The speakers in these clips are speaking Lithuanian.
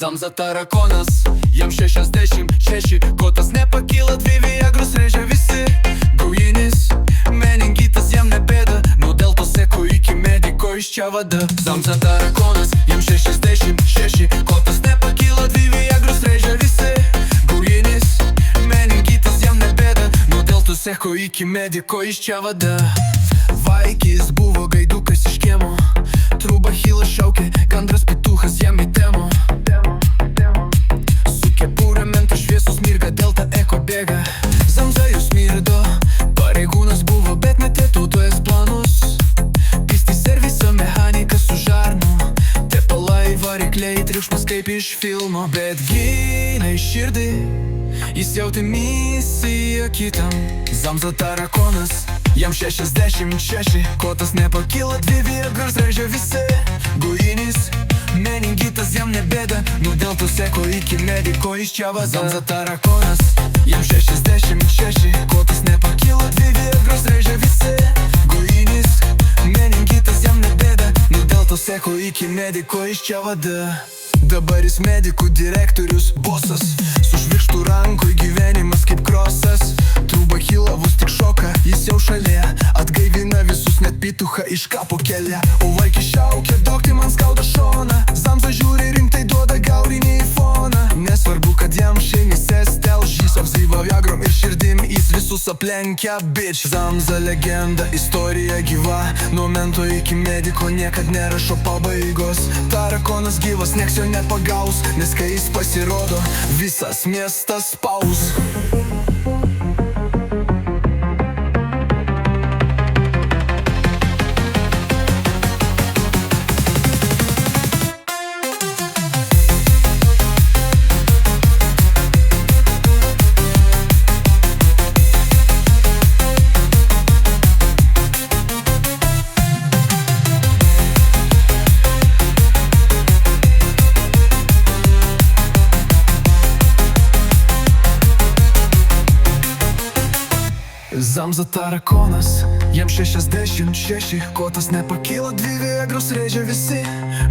Zamza tarakonas, jam 66, kotas nepakyla, 2 viagros rėžia visi. Gaujinis, meningitas jam ne bėda, nuo dėl to seko iki mediko iš čia vada. Zamza tarakonas, jam 66, kotas nepakyla, 2 viagros rėžia visi. Gaujinis, meningitas jam ne bėda, nuo dėl to seko iki mediko iš čia vada. Vaikis buvo gaidukas iš kiemo, trūba hylas šaukė, gandras pituchas jam į temo. Su kepurė mentas šviesus mirga, delta eko bėga. Zamza jau smirdo, pareigūnas buvo, bet metė tautojas planus. Pisti serviso mechanikas su žarnu, tepalai varikliai, triukšmas kaip iš filmo. Bet giliai širdį, jis jautė misiją kitam. Zamza tarakonas, jam 66, kotas nepakyla, 2 viagros rėžia visi. Gaujinis, meningitas jam ne bėda, nuo dėl to seko iki mediko iš čia vada. Zamza tarakonas, jam 66, kotas nepakyla, 2 viagros rėžia visi. Gaujinis, meningitas jam ne bėda, nuo dėl to seko iki mediko iš čia vada. Dabar jis medikų direktorius, bosas, su švirkštu rankoj, gyvenimas kaip krosas. Trūba hyla, vos tik šoka, jis jau šalia, atgaivina visus, net pituchą iš kapo kelia. O vaikis šaukia, dokti man skauda šoną, Zamza žiūri rimtai, duoda gaurinį į foną. Nesvarbu, kad jam šeimise stelžys, apzaiva viagrom ir širdim, jis visus aplenkia, bitch. Zamza legenda, istorija gyva, nuo mento iki mediko niekad nerašo pabaigos. Tarakonas gyvas, nieks jo nepagaus, nes kai jis pasirodo, visas miestas paus. Zamza tarakonas, jam 66, kotas nepakyla, 2 viagros rėžia visi.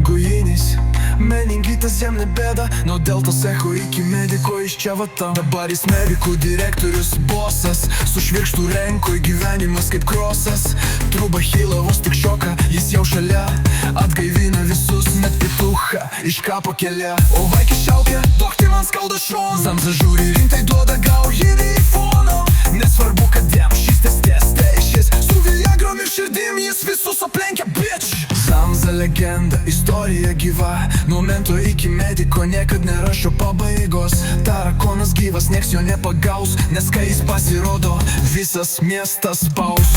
Gaujinis, meningitas jam ne bėda, nuo dėl to seko iki mediko iš čia vata. Dabar jis medikų direktorius, bosas, su švirkštu rankoj, gyvenimas kaip krosas. Trūba hyla, vos tik šoka, jis jau šalia, atgaivina visus, net pituchą iš kapo kelia. O vaikis šaukia, dokti man skauda šoną, Zamza žiūri rimtai, duoda gaurinį į foną. Nesvarbu, kad jam šis testės, su viagrom ir širdim jis visus aplenkia, bitch. Zamza legenda, istorija gyva, nuo mento iki mediko niekad nerašo pabaigos. Tarakonas gyvas, nieks jo nepagaus, nes kai jis pasirodo, visas miestas paus.